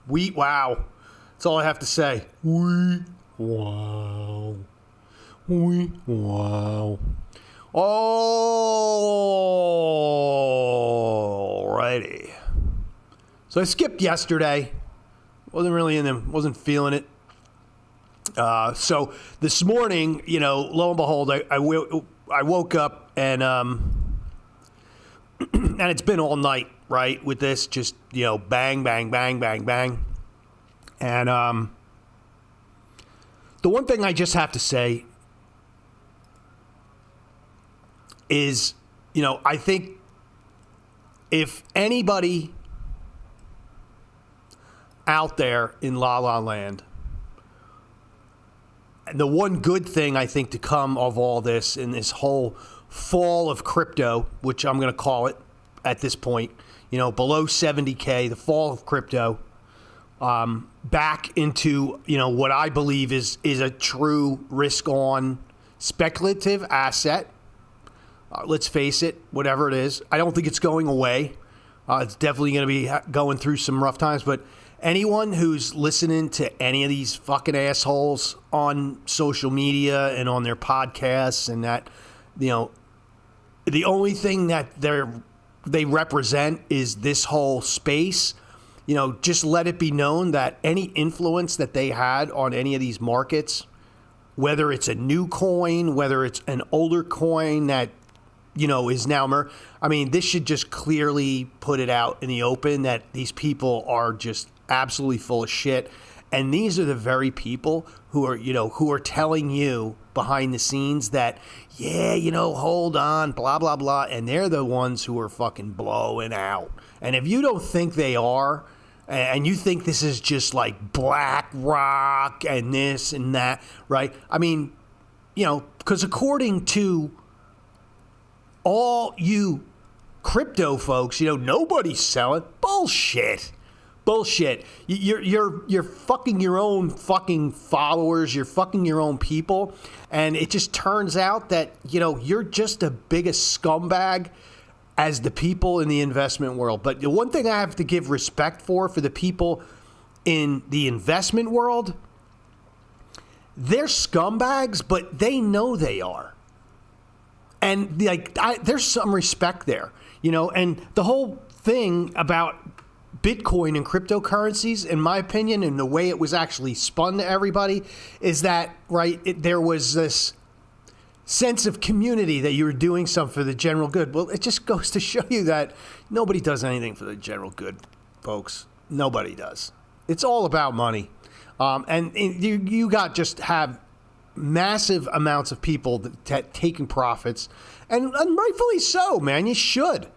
Wow. That's all I have to say. Wow. Wow. Alrighty. So I skipped yesterday. Wasn't feeling it. So this morning, lo and behold, I woke up and and it's been all night, right? With this, just bang, bang, bang, bang, bang, and the one thing I just have to say is, I think if anybody out there in La La Land, the one good thing I think to come of all this in this whole fall of crypto, which I'm going to call it at this point, below 70K, the fall of crypto, back into, what I believe is a true risk-on speculative asset. Let's face it, whatever it is. I don't think it's going away. It's definitely going to be going through some rough times, but anyone who's listening to any of these fucking assholes on social media and on their podcasts and that, the only thing that they represent is this whole space, just let it be known that any influence that they had on any of these markets, whether it's a new coin, whether it's an older coin that, is now, this should just clearly put it out in the open that these people are just absolutely full of shit. And these are the very people who are telling you behind the scenes that, hold on, blah, blah, blah. And they're the ones who are fucking blowing out. And if you don't think they are, and you think this is just like BlackRock and this and that, right? Because according to all you crypto folks, nobody's selling. Bullshit. You're fucking your own fucking followers. You're fucking your own people. And it just turns out that, you're just the biggest scumbag as the people in the investment world. But the one thing I have to give respect for the people in the investment world, they're scumbags, but they know they are. And there's some respect there, and the whole thing about Bitcoin and cryptocurrencies, in my opinion, and the way it was actually spun to everybody is that, right, there was this sense of community that you were doing something for the general good. Well, it just goes to show you that nobody does anything for the general good, folks. Nobody does. It's all about money. And you have massive amounts of people taking profits, and rightfully so, man. You should.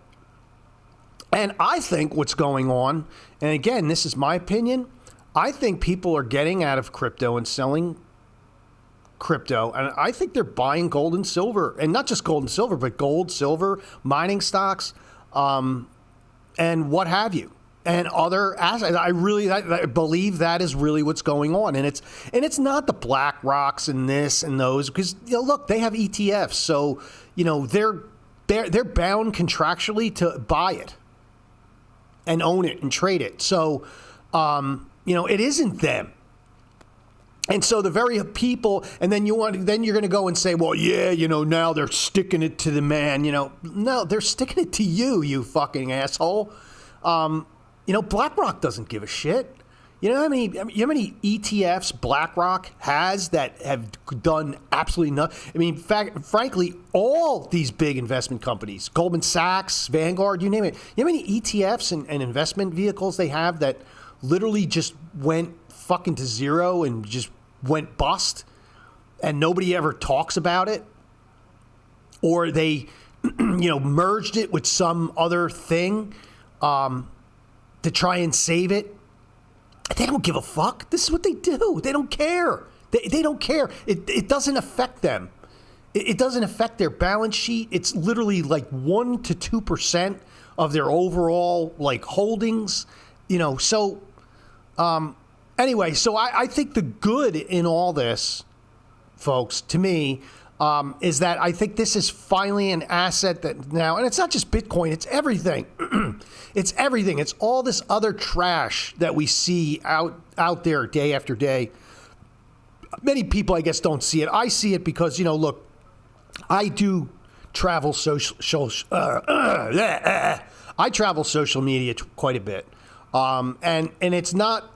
And I think what's going on, and again, this is my opinion, I think people are getting out of crypto and selling crypto, and I think they're buying gold and silver, and not just gold and silver, but gold, silver, mining stocks, and what have you. And other assets. I believe that is really what's going on, and it's not the BlackRocks and this and those, because look, they have ETFs, so they're bound contractually to buy it and own it and trade it. So it isn't them. And so the very people, and then you're going to go and say, well, yeah, now they're sticking it to the man. No, they're sticking it to you, you fucking asshole. BlackRock doesn't give a shit. You know how many ETFs BlackRock has that have done absolutely nothing? Frankly, all these big investment companies, Goldman Sachs, Vanguard, you name it. You know how many ETFs and investment vehicles they have that literally just went fucking to zero and just went bust, and nobody ever talks about it? Or they, merged it with some other thing, to try and save it. They don't give a fuck. This is what they do. They don't care. They don't care. It doesn't affect them. It doesn't affect their balance sheet. It's literally like 1 to 2% of their overall holdings. So anyway, so I think the good in all this, folks, to me, is that I think this is finally an asset that now, and it's not just Bitcoin, it's everything. It's everything. It's all this other trash that we see out there day after day. Many people, I guess, don't see it. I see it because, look, I do travel I travel social media quite a bit. And it's not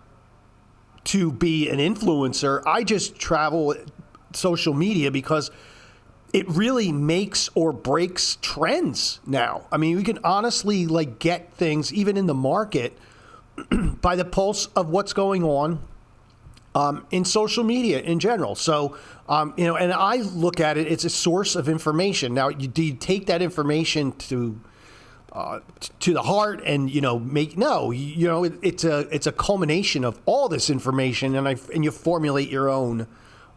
to be an influencer. I just travel social media because it really makes or breaks trends now. I mean, we can honestly get things even in the market by the pulse of what's going on in social media in general. So, and I look at it, it's a source of information. Now, do you take that information to the heart and it's a culmination of all this information, and you formulate your own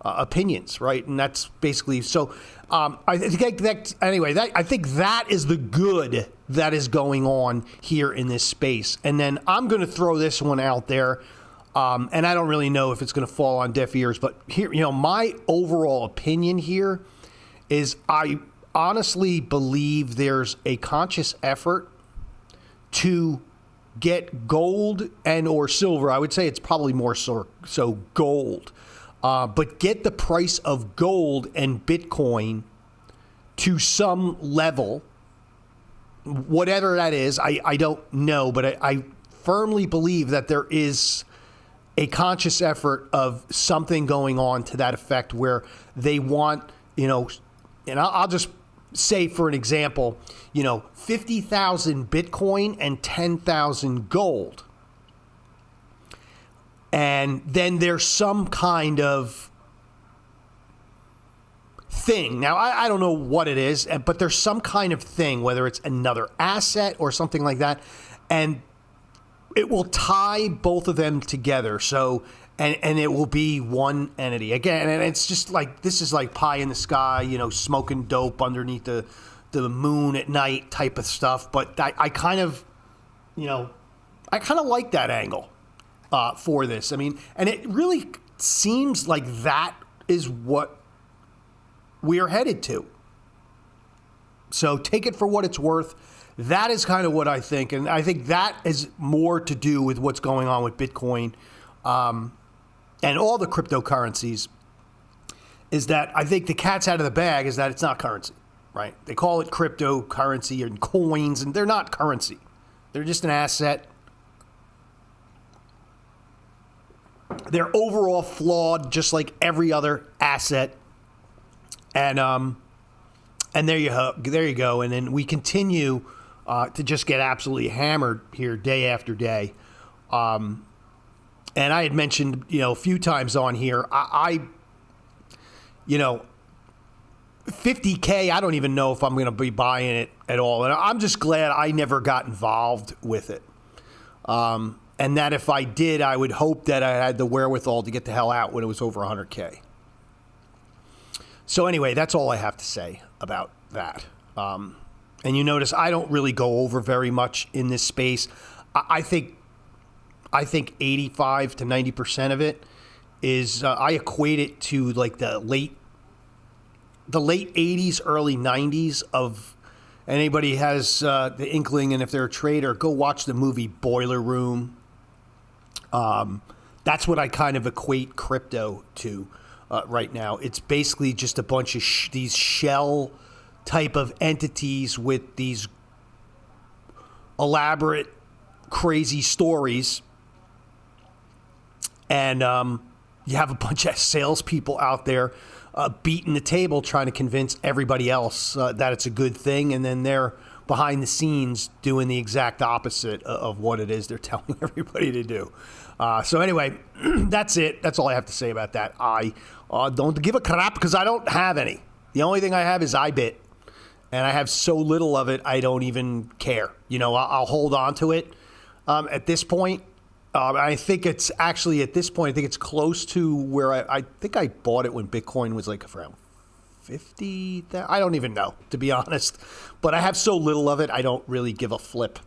opinions, right? And that's basically so. I think that is the good that is going on here in this space. And then I'm going to throw this one out there, and I don't really know if it's going to fall on deaf ears, but here, my overall opinion here is I honestly believe there's a conscious effort to get gold and or silver. I would say it's probably more so gold, but get the price of gold and Bitcoin to some level, whatever that is. I don't know, but I firmly believe that there is a conscious effort of something going on to that effect where they want, and I'll just say, for an example, 50,000 Bitcoin and 10,000 gold. And then there's some kind of thing. Now, I don't know what it is, but there's some kind of thing, whether it's another asset or something like that. And it will tie both of them together. So, and it will be one entity. Again, and it's just this is like pie in the sky, smoking dope underneath the moon at night type of stuff. But I kind of like that angle for this. I mean, and it really seems like that is what we are headed to. So take it for what it's worth. That is kind of what I think. And I think that is more to do with what's going on with Bitcoin and all the cryptocurrencies, is that I think the cat's out of the bag is that it's not currency, right? They call it cryptocurrency and coins, and they're not currency. They're just an asset. They're overall flawed, just like every other asset. And there you go. And then we continue to just get absolutely hammered here day after day. And I had mentioned, a few times on here, I 50K, I don't even know if I'm going to be buying it at all. And I'm just glad I never got involved with it. And that if I did, I would hope that I had the wherewithal to get the hell out when it was over 100K. So anyway, that's all I have to say about that. And you notice I don't really go over very much in this space. I think 85 to 90% of it is I equate it to the late 80s, early 90s of anybody has the inkling, and if they're a trader, go watch the movie Boiler Room. That's what I kind of equate crypto to right now. It's basically just a bunch of these shell type of entities with these elaborate, crazy stories. And you have a bunch of salespeople out there beating the table trying to convince everybody else that it's a good thing. And then they're behind the scenes doing the exact opposite of what it is they're telling everybody to do. So anyway, that's it. That's all I have to say about that. I don't give a crap because I don't have any. The only thing I have is iBit. And I have so little of it, I don't even care. I'll hold on to it at this point. I think it's actually at this point, I think it's close to where I think I bought it when Bitcoin was around 50. I don't even know, to be honest. But I have so little of it, I don't really give a flip.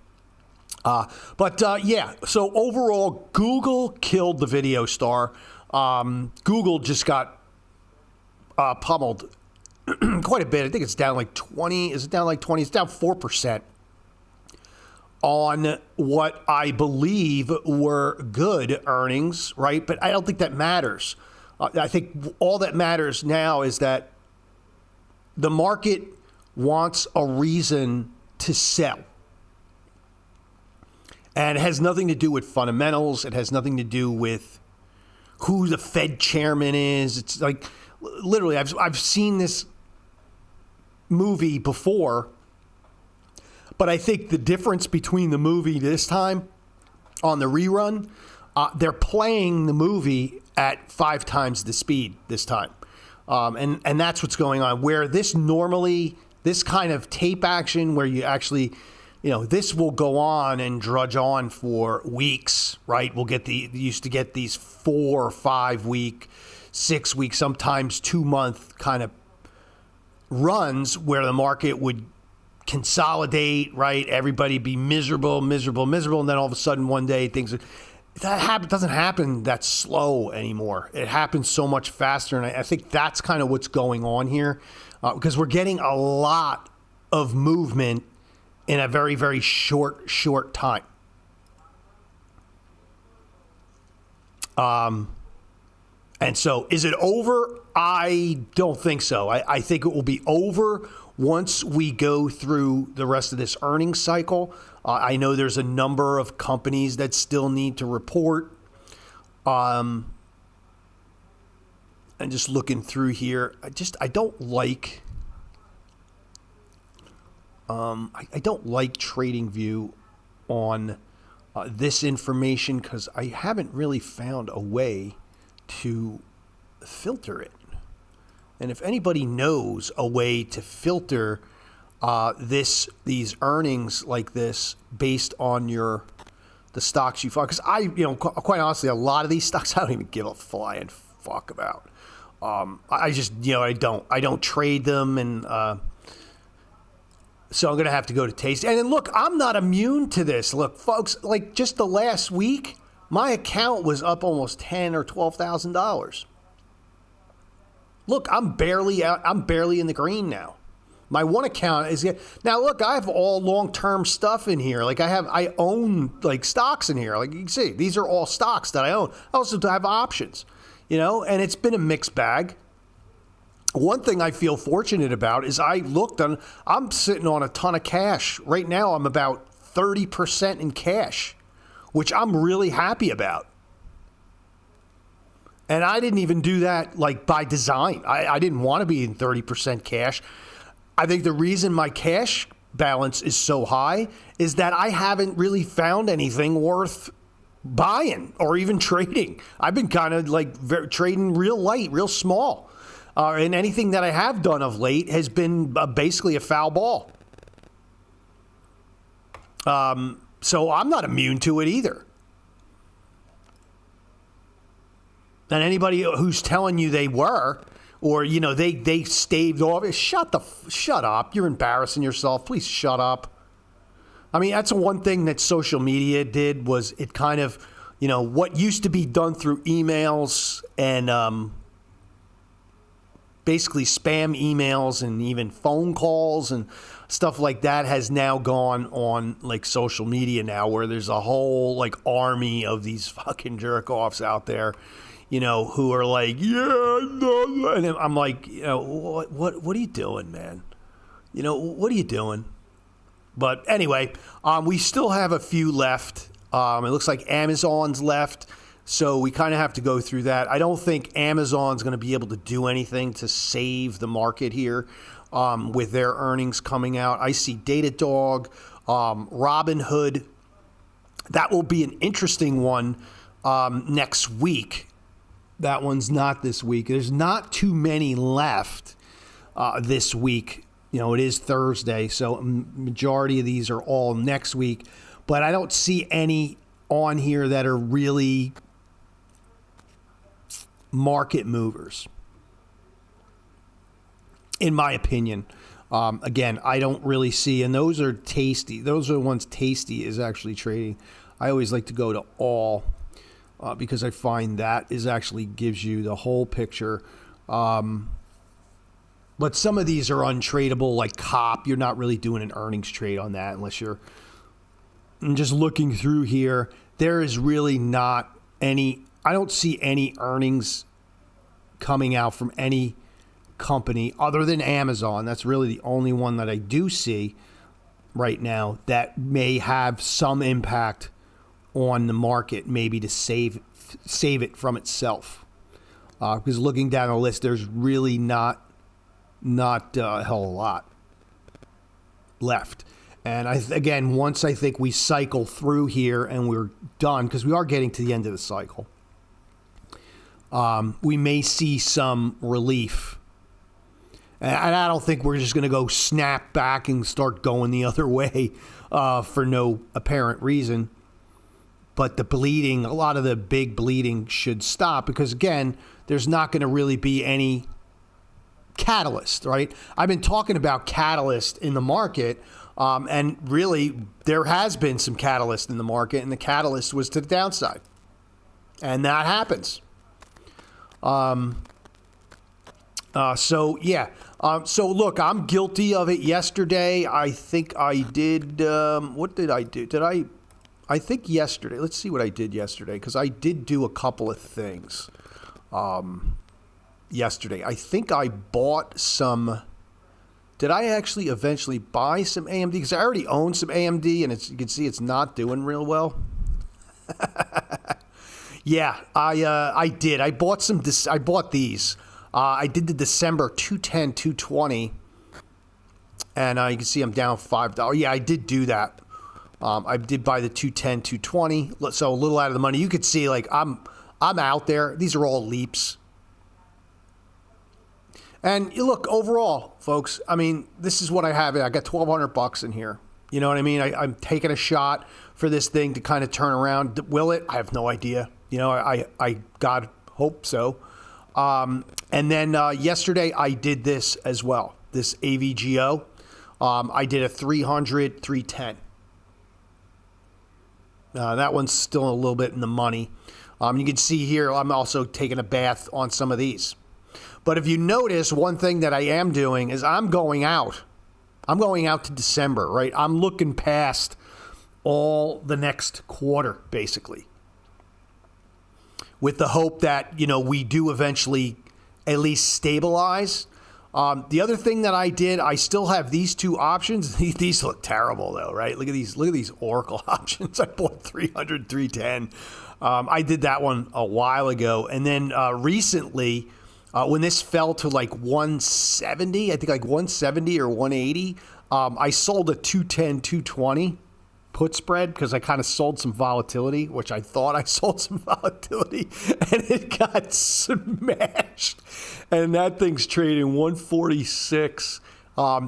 Yeah, so overall, Google killed the video star. Google just got pummeled quite a bit. I think it's down like 20. Is it down like 20? It's down 4% on what I believe were good earnings, right? But I don't think that matters. I think all that matters now is that the market wants a reason to sell. And it has nothing to do with fundamentals. It has nothing to do with who the Fed chairman is. It's like, literally, I've seen this movie before, but I think the difference between the movie this time on the rerun, they're playing the movie at 5 times the speed this time. And that's what's going on. Where this kind of tape action where you actually, this will go on and drudge on for weeks, right? Used to get these 4 or 5 week, 6 week, sometimes 2 month kind of runs where the market would consolidate, right? Everybody be miserable, and then all of a sudden one day doesn't happen that slow anymore. It happens so much faster, and I think that's kind of what's going on here, because we're getting a lot of movement in a very, very short time. And so is it over? I don't think so. I think it will be over once we go through the rest of this earnings cycle. I know there's a number of companies that still need to report. And just looking through here, I don't like TradingView on this information because I haven't really found a way to filter it. And if anybody knows a way to filter these earnings like this based on the stocks you follow, because quite honestly, a lot of these stocks I don't even give a flying fuck about. I just I don't trade them, and so I'm gonna have to go to Tasty. And then look, I'm not immune to this. Look, folks, like just the last week, my account was up almost $10,000 or $12,000. Look, I'm barely in the green now. My one account is now. Look, I have all long-term stuff in here. Like I own like stocks in here. Like you can see, these are all stocks that I own. I also have options, and it's been a mixed bag. One thing I feel fortunate about is I'm sitting on a ton of cash right now. I'm about 30% in cash, which I'm really happy about. And I didn't even do that like by design. I didn't want to be in 30% cash. I think the reason my cash balance is so high is that I haven't really found anything worth buying or even trading. I've been kind of like trading real light, real small. And anything that I have done of late has been basically a foul ball. So I'm not immune to it either. And anybody who's telling you they were, or they staved off, shut up. You're embarrassing yourself. Please shut up. I mean, that's one thing that social media did was it kind of, what used to be done through emails and basically spam emails and even phone calls and stuff like that has now gone on like social media now, where there's a whole like army of these fucking jerk offs out there, who are like, yeah, no. And I'm like, what are you doing, man? What are you doing? But anyway, we still have a few left. It looks like Amazon's left. So we kind of have to go through that. I don't think Amazon's going to be able to do anything to save the market here with their earnings coming out. I see Datadog, Robinhood. That will be an interesting one next week. That one's not this week. There's not too many left this week. It is Thursday, so majority of these are all next week. But I don't see any on here that are really market movers, in my opinion. Again, I don't really see, and those are Tasty. Those are the ones Tasty is actually trading. I always like to go to all because I find that is actually gives you the whole picture. But some of these are untradeable, like COP. You're not really doing an earnings trade on that unless you're just looking through here. There is really not any, I don't see any earnings coming out from any company other than Amazon. That's really the only one that I do see right now that may have some impact on the market, maybe to save it from itself. Because looking down the list, there's really not a hell of a lot left. And again, once I think we cycle through here and we're done, because we are getting to the end of the cycle, we may see some relief. And I don't think we're just going to go snap back and start going the other way for no apparent reason. But the bleeding, a lot of the big bleeding should stop because, again, there's not going to really be any catalyst, right? I've been talking about catalyst in the market, and really there has been some catalyst in the market, and the catalyst was to the downside. And that happens. So look, I'm guilty of it yesterday. I think I did, what did I do? I think yesterday, let's see what I did yesterday, because I did do a couple of things yesterday. I think I bought some, did I actually eventually buy some AMD? Because I already own some AMD, and you can see it's not doing real well. Yeah, I did. I bought these. I did the December 210, 220, and you can see I'm down $5. Yeah, I did do that. I did buy the 210, 220, so a little out of the money. You could see, like, I'm out there. These are all leaps. And you look, overall, folks, I mean, this is what I have. I got $1,200 in here. You know what I mean? I'm taking a shot for this thing to kind of turn around. Will it? I have no idea. You know, I God hope so. And then yesterday I did this as well, this AVGO. I did a 300, 310. That one's still a little bit in the money. You can see here I'm also taking a bath on some of these. But if you notice, one thing that I am doing is I'm going out. I'm going out to December, right? I'm looking past all the next quarter, basically, with the hope that, you know, we do eventually at least stabilize. The other thing that I did, I still have these two options. These look terrible, though, right? Look at these Oracle options. I bought 300, 310. I did that one a while ago. And then recently, when this fell to like 170, I think like 170 or 180, I sold a 210, 220 put spread because I kind of sold some volatility, which I thought I sold some volatility, and it got smashed. And that thing's trading 146,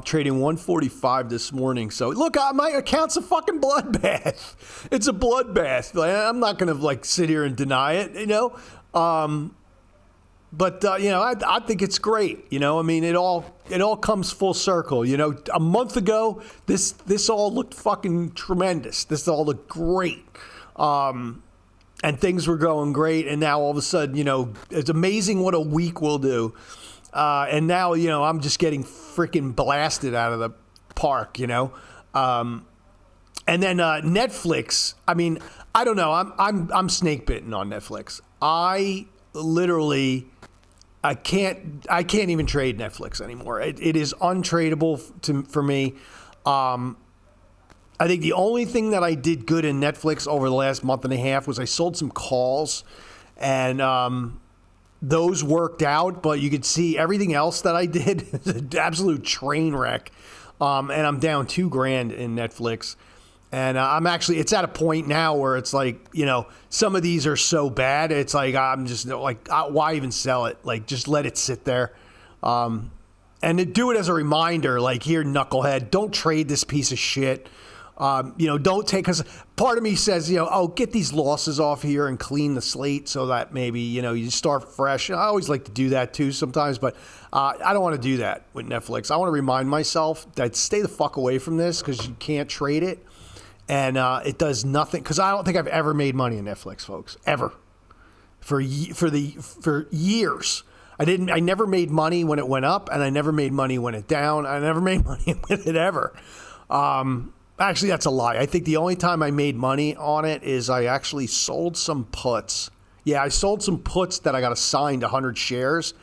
trading 145 this morning. So look, my account's a fucking bloodbath. It's a bloodbath. I'm not going to like sit here and deny it, you know. But you know, I think it's great. You know, I mean, it all comes full circle. You know, a month ago, this all looked fucking tremendous. This all looked great, and things were going great. And now all of a sudden, you know, it's amazing what a week will do. And now, you know, I'm just getting freaking blasted out of the park. You know, and then Netflix. I mean, I don't know. I'm snake bitten on Netflix. I literally. I can't even trade Netflix anymore. It is untradeable for me. I think the only thing that I did good in Netflix over the last month and a half was I sold some calls, and those worked out. But you could see everything else that I did is an absolute train wreck. And I'm down $2,000 in Netflix. And it's at a point now where it's like, you know, some of these are so bad. It's like, I'm just like, why even sell it? Like, just let it sit there. And to do it as a reminder, like, here, knucklehead, don't trade this piece of shit. You know, don't take, because part of me says, you know, oh, get these losses off here and clean the slate so that maybe, you know, you start fresh. I always like to do that too sometimes, but I don't want to do that with Netflix. I want to remind myself that stay the fuck away from this because you can't trade it. And it does nothing, because I don't think I've ever made money in Netflix, folks, ever, for years. I never made money when it went up, and I never made money when it down. I never made money with it ever. Actually, that's a lie. I think the only time I made money on it is I actually sold some puts. Yeah, I sold some puts that I got assigned 100 shares,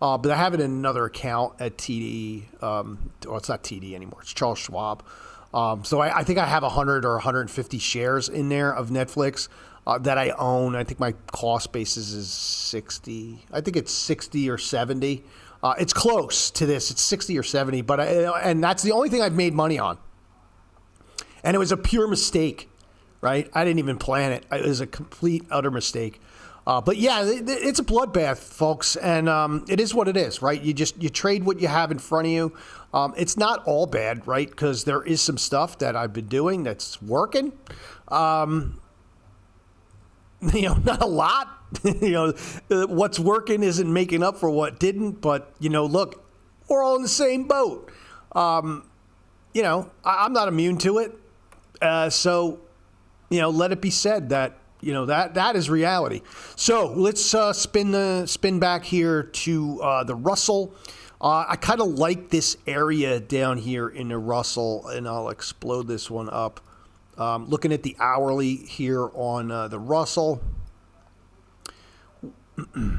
but I have it in another account at TD. Well, it's not TD anymore. It's Charles Schwab. So I think I have 100 or 150 shares in there of Netflix that I own. I think my cost basis is 60. I think it's 60 or 70. It's close to this. It's 60 or 70, but and that's the only thing I've made money on. And it was a pure mistake, right? I didn't even plan it. It was a complete, utter mistake. But yeah, it's a bloodbath, folks, and it is what it is, right? You trade what you have in front of you. It's not all bad, right? Because there is some stuff that I've been doing that's working. Not a lot. What's working isn't making up for what didn't. But look, we're all in the same boat. I'm not immune to it. So let it be said that. That is reality. So let's spin back here to the Russell. I kind of like this area down here in the Russell, and I'll explode this one up. Looking at the hourly here on the Russell,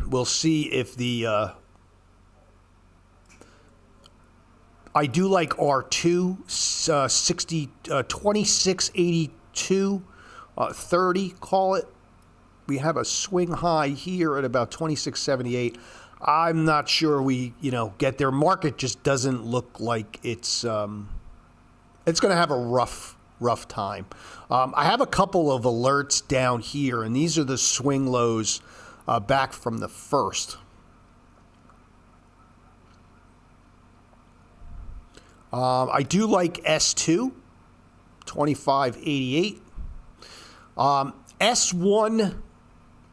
we'll see if the I do like R2 2682. 30, call it. We have a swing high here at about 2678. I'm not sure we, get there. Market just doesn't look like it's going to have a rough time. I have a couple of alerts down here, and these are the swing lows back from the first. I do like S2, 2588. S1,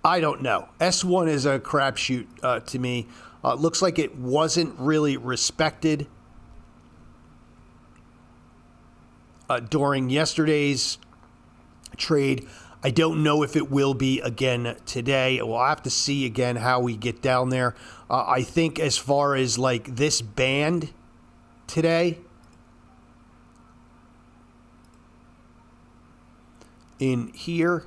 I don't know. S1 is a crapshoot to me. Looks like it wasn't really respected during yesterday's trade. I don't know if it will be again today. We'll have to see again how we get down there. I think as far as like this band today, in here,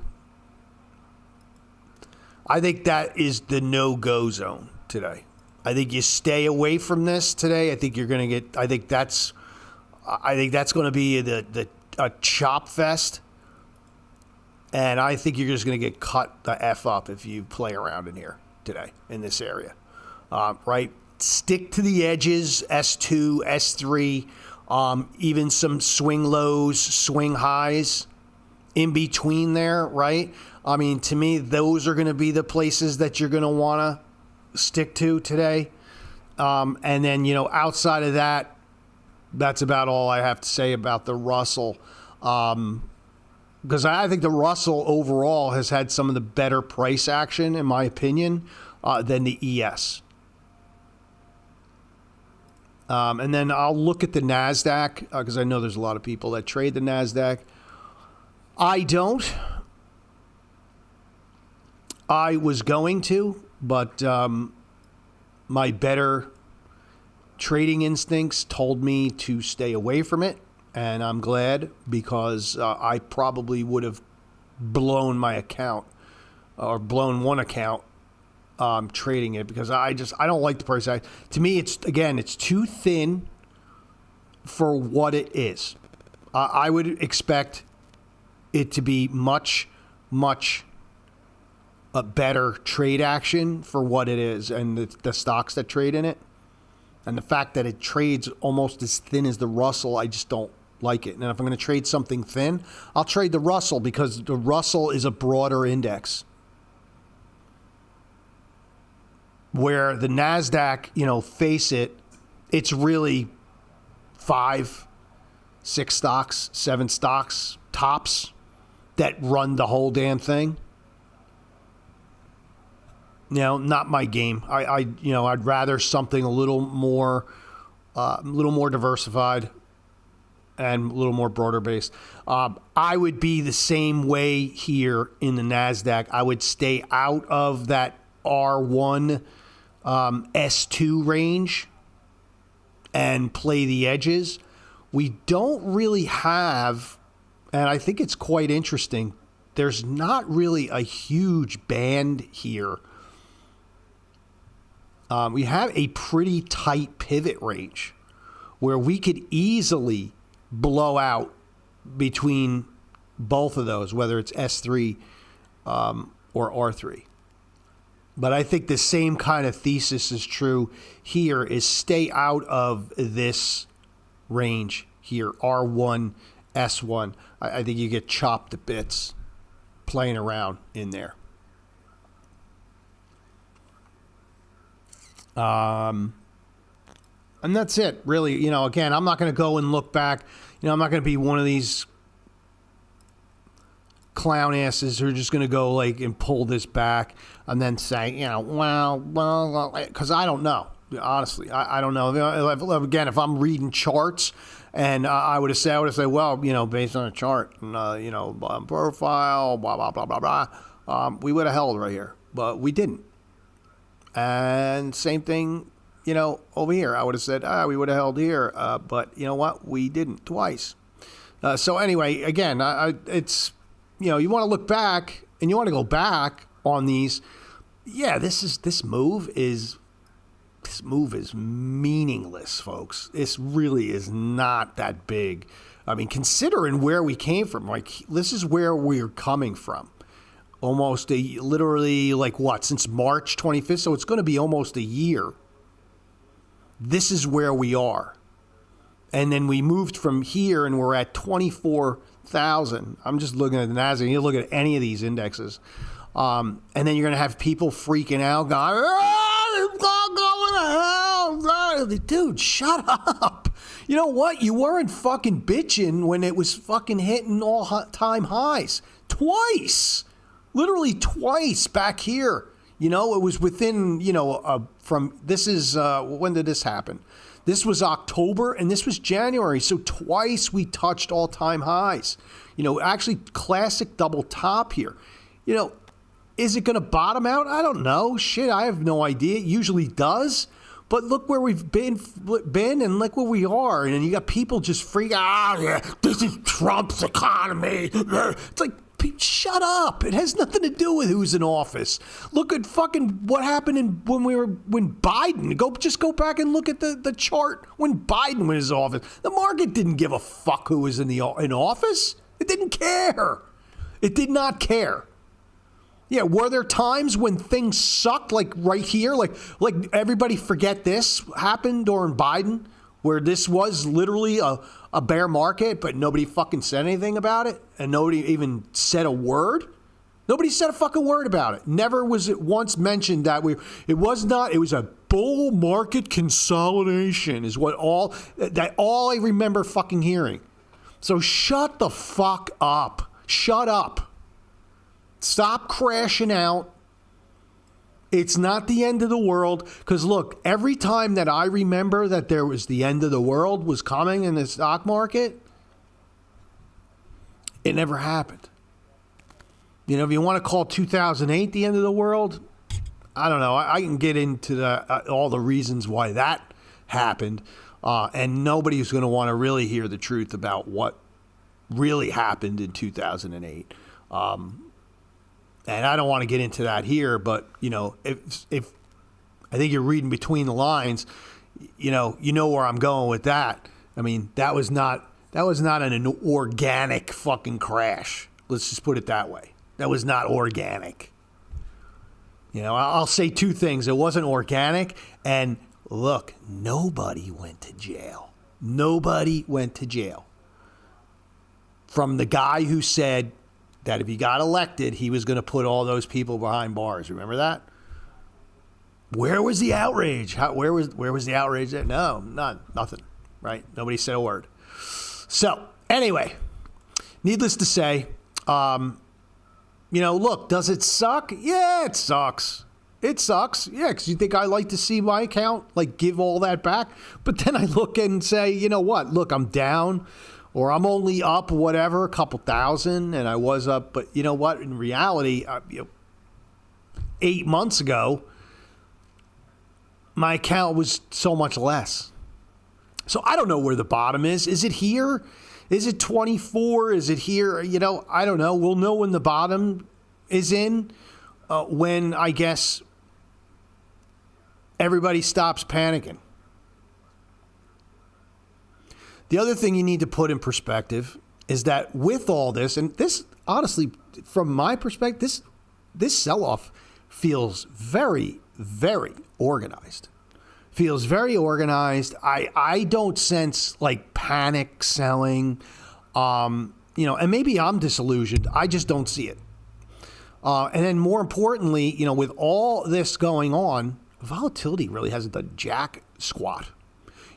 I think that is the no-go zone today. I think you stay away from this today. I think you're going to get. I think that's going to be a chop fest, and I think you're just going to get cut the F up if you play around in here today in this area. Right? Stick to the edges. S2, S3, even some swing lows, swing highs in between there, right? I mean, to me, those are going to be the places that you're going to want to stick to today. And then, outside of that, that's about all I have to say about the Russell. Because I think the Russell overall has had some of the better price action, in my opinion, than the ES. And then I'll look at the NASDAQ, because I know there's a lot of people that trade the NASDAQ. I don't. I was going to, but my better trading instincts told me to stay away from it, and I'm glad because I probably would have blown my account or blown one account trading it because I don't like the price. To me, it's too thin for what it is. I would expect it to be much a better trade action for what it is and the stocks that trade in it. And the fact that it trades almost as thin as the Russell, I just don't like it. And if I'm going to trade something thin, I'll trade the Russell because the Russell is a broader index. Where the NASDAQ, face it, it's really 5, 6 stocks, 7 stocks, tops, that run the whole damn thing. Not my game. I'd rather something a little more diversified and a little more broader based. I would be the same way here in the NASDAQ. I would stay out of that R1 S2 range and play the edges. We don't really have, and I think it's quite interesting, there's not really a huge band here. We have a pretty tight pivot range where we could easily blow out between both of those, whether it's S3 or R3. But I think the same kind of thesis is true here, is stay out of this range here, R1, S1. I think you get chopped to bits playing around in there. And that's it, really. You know, again, I'm not going to go and look back. You know, I'm not going to be one of these clown asses who are just going to go like and pull this back and then say, you know, well, because I don't know. Honestly, I don't know. Again, if I'm reading charts, and I would have said, well, you know, based on a chart, and, you know, profile, blah blah blah blah blah, we would have held right here, but we didn't. And same thing, you know, over here, I would have said, we would have held here, but you know what? We didn't twice. So anyway, again, it's, you know, you want to look back and you want to go back on these. Yeah, this move is meaningless, folks. This really is not that big. I mean, considering where we came from, like this is where we're coming from. Almost literally like what, since March 25th? So it's going to be almost a year. This is where we are. And then we moved from here and we're at 24,000. I'm just looking at the NASDAQ. You look at any of these indexes. And then you're going to have people freaking out going, dude, shut up. You know what? You weren't fucking bitching when it was fucking hitting all-time highs. Twice. Literally twice back here. You know, it was within, you know, from, this is, when did this happen? This was October and this was January. So twice we touched all-time highs. You know, actually classic double top here. You know, is it going to bottom out? I don't know. Shit, I have no idea. It usually does. But look where we've been and look where we are. And then you got people just freaking out. Yeah, this is Trump's economy. It's like, shut up. It has nothing to do with who's in office. Look at fucking what happened when Biden. Go back and look at the chart when Biden was in office. The market didn't give a fuck who was in office. It didn't care. It did not care. Yeah, were there times when things sucked, like right here, like everybody forget this happened during Biden, where this was literally a bear market, but nobody fucking said anything about it, and nobody even said a word? Nobody said a fucking word about it. Never was it once mentioned that it was a bull market consolidation is all I remember fucking hearing. So shut the fuck up. Shut up. Stop crashing out. It's not the end of the world. Because look, every time that I remember that there was the end of the world was coming in the stock market, it never happened. You know, if you want to call 2008 the end of the world, I don't know. I can get into all the reasons why that happened. And nobody's going to want to really hear the truth about what really happened in 2008. And I don't want to get into that here, but, you know, if I think you're reading between the lines, you know where I'm going with that. I mean, that was not an organic fucking crash. Let's just put it that way. That was not organic. You know, I'll say two things. It wasn't organic, and look, nobody went to jail. Nobody went to jail. From the guy who said that if he got elected, he was going to put all those people behind bars. Remember that? Where was the outrage? Where was the outrage there? No, nothing, right? Nobody said a word. So anyway, needless to say, you know, look, does it suck? Yeah, it sucks. It sucks. Yeah, because you think I like to see my account, like, give all that back. But then I look and say, you know what? Look, I'm down. Or I'm only up, whatever, a couple thousand, and I was up. But you know what? In reality, 8 months ago, my account was so much less. So I don't know where the bottom is. Is it here? Is it 24? Is it here? I don't know. We'll know when the bottom is in, when I guess everybody stops panicking. The other thing you need to put in perspective is that with all this, and this, honestly, from my perspective, this sell-off feels very, very organized. Feels very organized. I don't sense like panic selling, and maybe I'm disillusioned. I just don't see it. And then more importantly, with all this going on, volatility really hasn't done jack squat.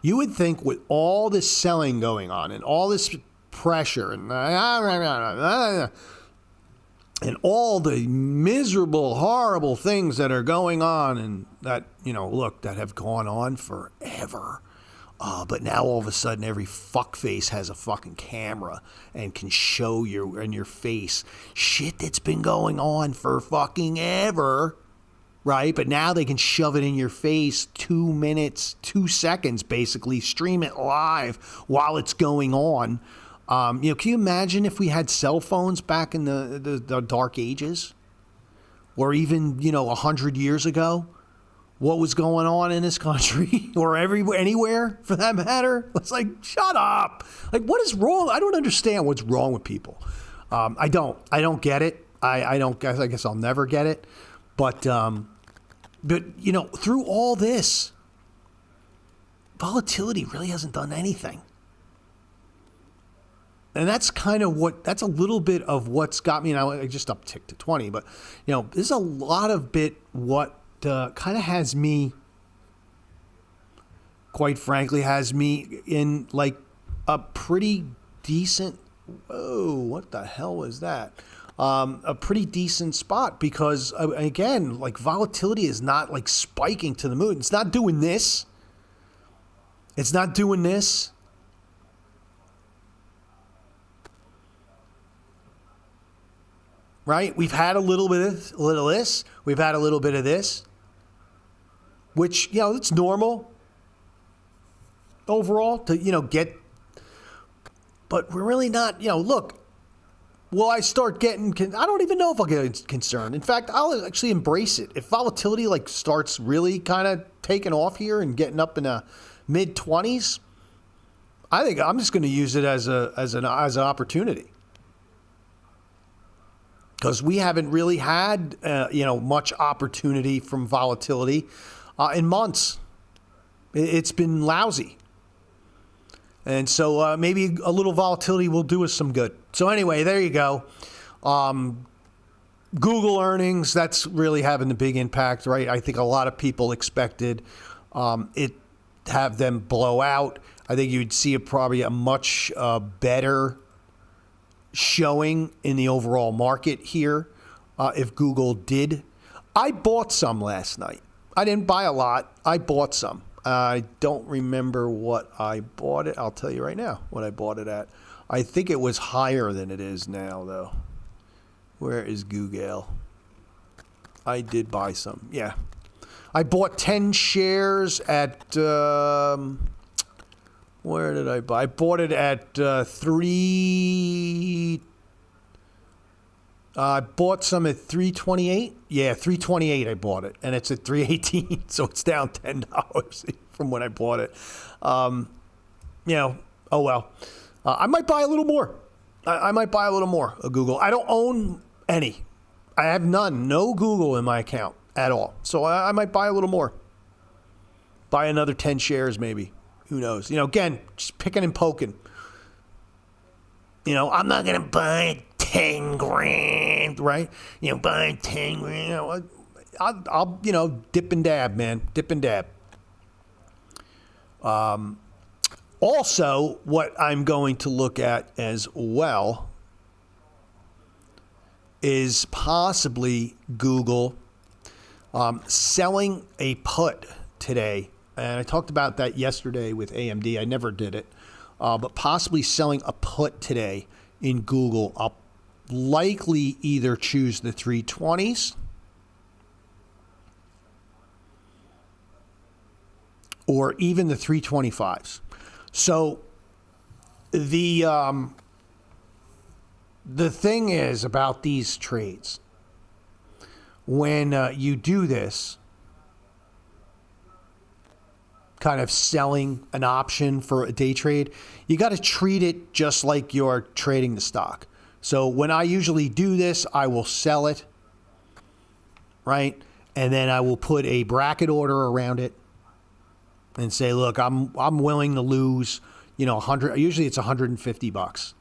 You would think with all this selling going on and all this pressure and all the miserable, horrible things that are going on and that, that have gone on forever. But now all of a sudden every fuckface has a fucking camera and can show you in your face shit that's been going on for fucking ever. Right? But now they can shove it in your face 2 minutes, 2 seconds, basically, stream it live while it's going on. Can you imagine if we had cell phones back in the dark ages? Or even, 100 years ago? What was going on in this country? Or anywhere, for that matter? It's like, shut up. Like, what is wrong? I don't understand what's wrong with people. I don't get it. I guess I'll never get it. But through all this, volatility really hasn't done anything. And that's that's a little bit of what's got me, and I just upticked to 20, but, there's a lot of what kind of has me, quite frankly, in like a pretty decent, whoa, what the hell was that? A pretty decent spot because, again, like volatility is not like spiking to the moon. It's not doing this. It's not doing this. Right? We've had a little bit of this. We've had a little bit of this, which, it's normal overall to, get. But we're really not, look. Will I start getting, I don't even know if I'll get concerned. In fact, I'll actually embrace it. If volatility starts really kind of taking off here and getting up in the mid-20s, I think I'm just going to use it as an opportunity. Because we haven't really had, much opportunity from volatility in months. It's been lousy. And so maybe a little volatility will do us some good. So anyway, there you go. Google earnings, that's really having the big impact, right? I think a lot of people expected it have them blow out. I think you'd see probably a much better showing in the overall market here if Google did. I bought some last night. I didn't buy a lot. I bought some. I don't remember what I bought it. I'll tell you right now what I bought it at. I think it was higher than it is now, though. Where is Google? I did buy some. Yeah. I bought 10 shares at, where did I buy? I bought it at I bought some at 328. Yeah, 328 I bought it. And it's at 318, so it's down $10 from when I bought it. Oh well. I might buy a little more. I might buy a little more of Google. I don't own any. I have none. No Google in my account at all. So I might buy a little more. Buy another 10 shares maybe. Who knows? Again, just picking and poking. I'm not going to buy 10 grand, right? Buy 10 grand. I'll dip and dab, man. Dip and dab. Also, what I'm going to look at as well is possibly Google selling a put today. And I talked about that yesterday with AMD. I never did it. But possibly selling a put today in Google. I'll likely either choose the 320s or even the 325s. So the thing is about these trades, when you do this, kind of selling an option for a day trade, you got to treat it just like you're trading the stock. So when I usually do this, I will sell it, right? And then I will put a bracket order around it and say, look, I'm willing to lose, 100, usually it's $150.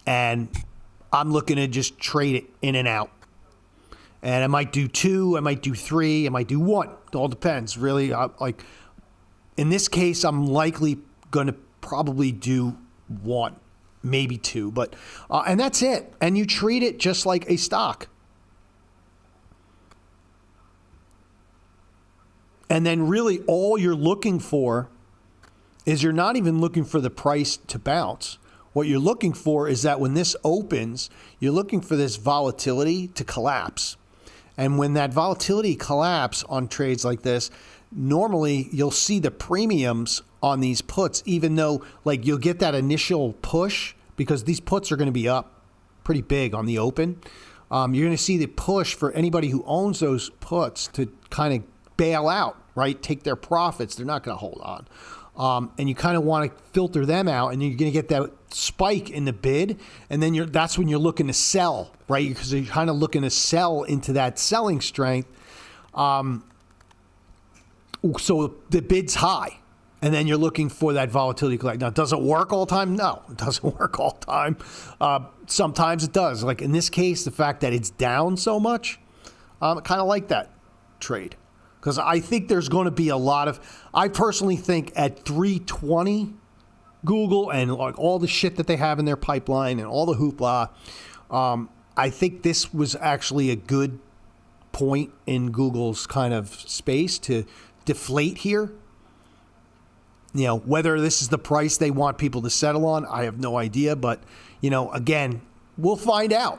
And I'm looking to just trade it in and out. And I might do 2, I might do 3, I might do 1. It all depends, really. Like in this case, I'm likely going to probably do 1, maybe 2, but and that's it. And you treat it just like a stock. And then really all you're looking for is, you're not even looking for the price to bounce. What you're looking for is that when this opens, you're looking for this volatility to collapse. And when that volatility collapse on trades like this, normally you'll see the premiums on these puts, even though like you'll get that initial push, because these puts are going to be up pretty big on the open. You're going to see the push for anybody who owns those puts to kind of bail out, right? Take their profits. They're not going to hold on. And you kind of want to filter them out, and you're going to get that spike in the bid, and then that's when you're looking to sell, right? Because you're kind of looking to sell into that selling strength. So the bid's high, and then you're looking for that volatility. Now, does it work all the time? No, it doesn't work all the time. Sometimes it does. Like in this case, the fact that it's down so much, I kind of like that trade. Because I think there's going to be a lot of, I personally think at 320, Google and like all the shit that they have in their pipeline and all the hoopla, I think this was actually a good point in Google's kind of space to deflate here. Whether this is the price they want people to settle on, I have no idea. But, again, we'll find out.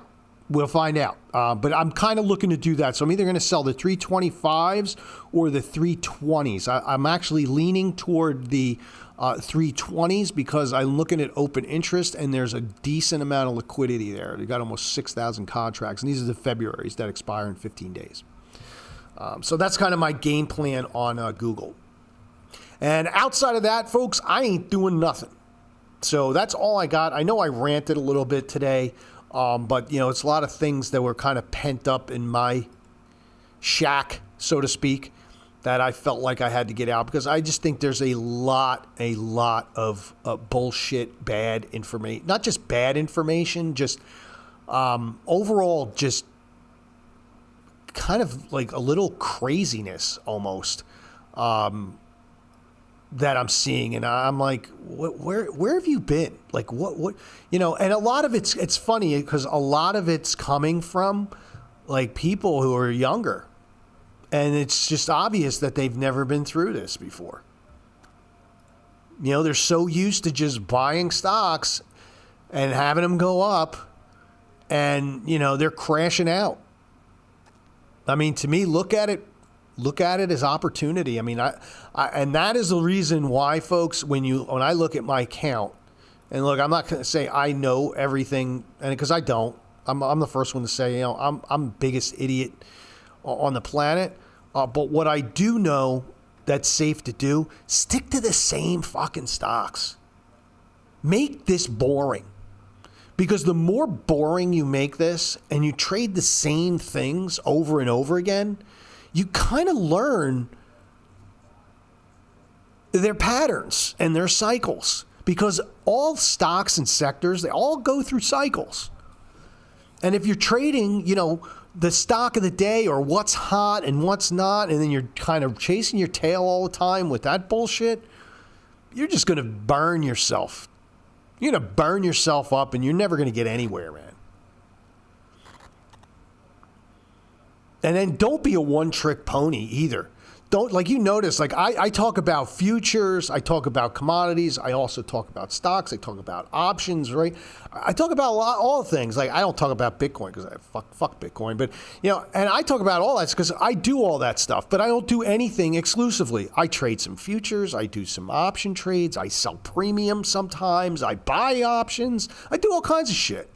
But I'm kind of looking to do that. So I'm either going to sell the 325s or the 320s. I'm actually leaning toward the 320s because I'm looking at open interest, and there's a decent amount of liquidity there. They've got almost 6,000 contracts, and these are the Februaries that expire in 15 days. So that's kind of my game plan on Google. And outside of that, folks, I ain't doing nothing. So that's all I got. I know I ranted a little bit today. But, it's a lot of things that were kind of pent up in my shack, so to speak, that I felt like I had to get out, because I just think there's a lot of bullshit, bad information, not just bad information, just overall just kind of like a little craziness almost that I'm seeing, and I'm like, where have you been? Like, what, and a lot of it's funny because a lot of it's coming from like people who are younger, and it's just obvious that they've never been through this before. They're so used to just buying stocks and having them go up, and they're crashing out. I mean, to me, look at it as opportunity. I mean, I and that is the reason why, folks, when I look at my account, and look, I'm not going to say I know everything, and because I don't. I'm the first one to say, I'm the biggest idiot on the planet. But what I do know that's safe to do, stick to the same fucking stocks. Make this boring. Because the more boring you make this and you trade the same things over and over again, you kind of learn their patterns and their cycles. Because all stocks and sectors, they all go through cycles. And if you're trading, the stock of the day or what's hot and what's not, and then you're kind of chasing your tail all the time with that bullshit, you're just going to burn yourself. You're going to burn yourself up, and you're never going to get anywhere, man. And then don't be a one-trick pony either. don't, like, you notice, like, I talk about futures, I talk about commodities, I also talk about stocks, I talk about options, right? I talk about all things. Like, I don't talk about Bitcoin because I fuck Bitcoin, but, and I talk about all that because I do all that stuff, but I don't do anything exclusively. I trade some futures, I do some option trades, I sell premium sometimes, I buy options, I do all kinds of shit.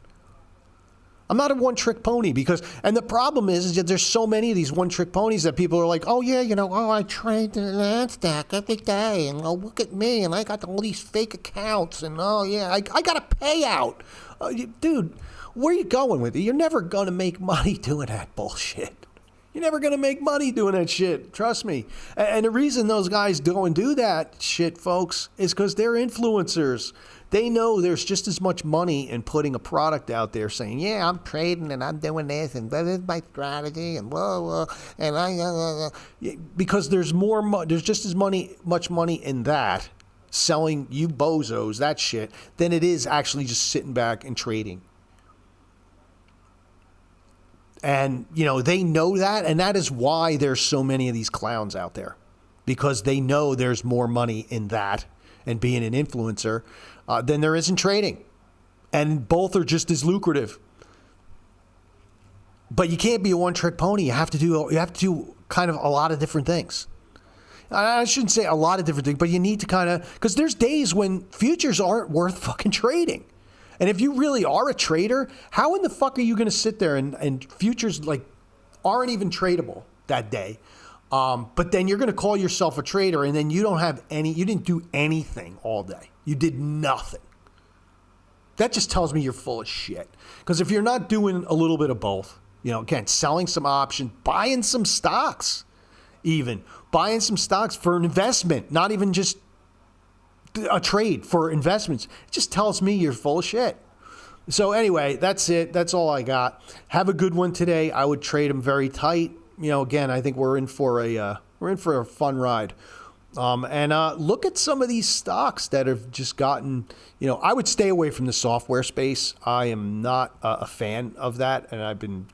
I'm not a one-trick pony and the problem is that there's so many of these one-trick ponies that people are like, oh yeah, I trade the NASDAQ every day, and oh, look at me, and I got all these fake accounts, and oh yeah, I got a payout. Dude, where are you going with it? You're never going to make money doing that bullshit. You're never going to make money doing that shit. Trust me. And the reason those guys go and do that shit, folks, is because they're influencers. They know there's just as much money in putting a product out there saying, yeah, I'm trading and I'm doing this and that is my strategy and blah, blah, and because there's there's just as much money in that, selling you bozos, that shit, than it is actually just sitting back and trading. And, they know that, and that is why there's so many of these clowns out there, because they know there's more money in that and being an influencer than there is in trading. And both are just as lucrative. But you can't be a one-trick pony. You have to do kind of a lot of different things. I shouldn't say a lot of different things, but you need to because there's days when futures aren't worth fucking trading. And if you really are a trader, how in the fuck are you going to sit there and futures aren't even tradable that day? But then you're going to call yourself a trader, and then you didn't do anything all day. You did nothing. That just tells me you're full of shit. Because if you're not doing a little bit of both, again, selling some options, buying some stocks, buying some stocks for an investment, not even just a trade for investments, it just tells me you're full of shit. So anyway, that's it. That's all I got. Have a good one today. I would trade them very tight. Again, I think we're in for a fun ride. And look at some of these stocks that have just gotten, I would stay away from the software space. I am not a fan of that. And I've been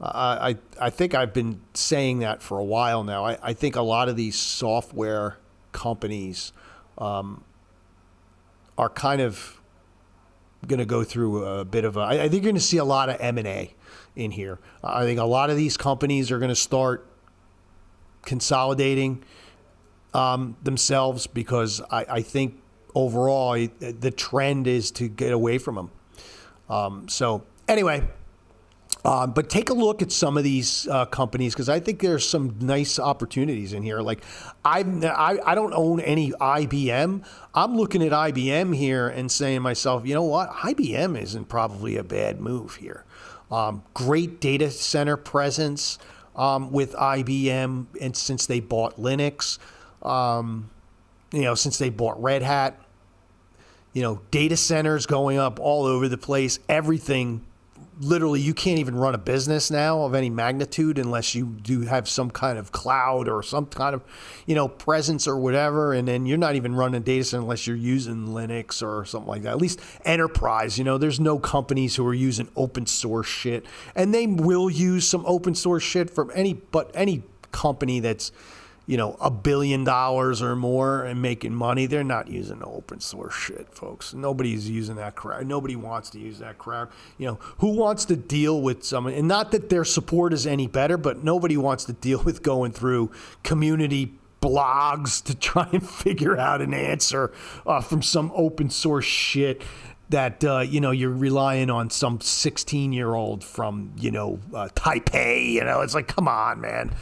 I think I've been saying that for a while now. I think a lot of these software companies are kind of going to go through a bit of I think you're going to see a lot of M&A in here. I think a lot of these companies are going to start consolidating themselves because I think overall the trend is to get away from them. So anyway, but take a look at some of these companies because I think there's some nice opportunities in here. Like I don't own any IBM. I'm looking at IBM here and saying to myself, you know what? IBM isn't probably a bad move here. Great data center presence with IBM, and since they bought Linux, since they bought Red Hat, data centers going up all over the place. Everything, literally, you can't even run a business now of any magnitude unless you do have some kind of cloud or some kind of, presence or whatever. And then you're not even running a data center unless you're using Linux or something like that. At least enterprise, there's no companies who are using open source shit. And they will use some open source shit from any company that's, $1 billion or more and making money, they're not using open source shit, folks. Nobody's using that crap. Nobody wants to use that crap. Who wants to deal with someone? And not that their support is any better, but nobody wants to deal with going through community blogs to try and figure out an answer from some open source shit that, you're relying on some 16-year-old from, Taipei. It's like, come on, man.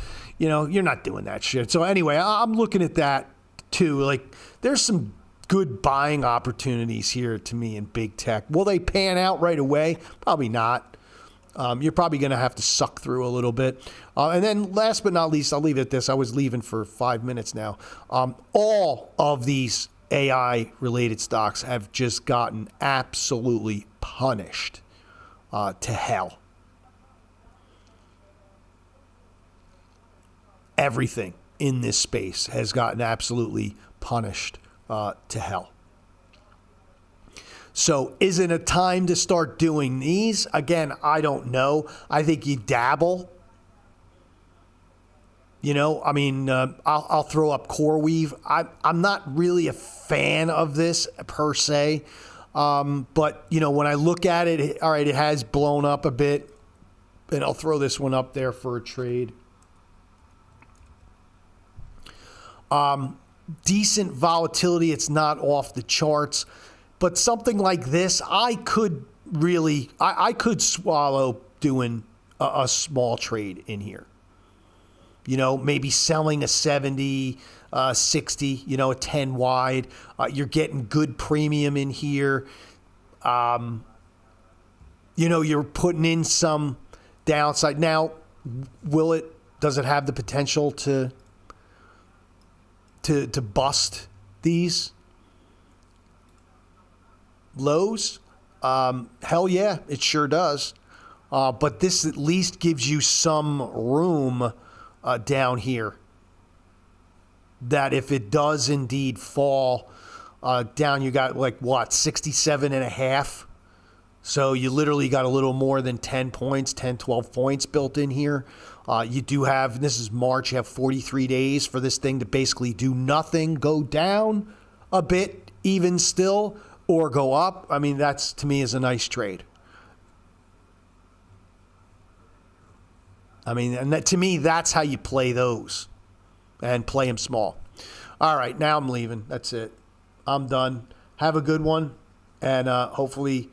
You're not doing that shit. So anyway, I'm looking at that too. Like, there's some good buying opportunities here to me in big tech. Will they pan out right away? Probably not. You're probably going to have to suck through a little bit. And then last but not least, I'll leave it at this. I was leaving for 5 minutes now. All of these AI-related stocks have just gotten absolutely punished to hell. Everything in this space has gotten absolutely punished to hell. So is it a time to start doing these? Again, I don't know. I think you dabble. I mean, I'll throw up CoreWeave. I'm not really a fan of this per se, but when I look at it, all right, it has blown up a bit, and I'll throw this one up there for a trade. Decent volatility. It's not off the charts, but something like this, I could swallow doing a small trade in here. Maybe selling a 70, 60, a 10 wide. You're getting good premium in here. You're putting in some downside. Now, does it have the potential to bust these lows? Hell yeah, it sure does. But this at least gives you some room down here, that if it does indeed fall down, you got 67 and a half. So you literally got a little more than 10 points, 10, 12 points built in here. You do have, this is March, you have 43 days for this thing to basically do nothing, go down a bit even still, or go up. I mean, that's, to me, is a nice trade. I mean, and to me, that's how you play those, and play them small. All right, now I'm leaving. That's it. I'm done. Have a good one, and hopefully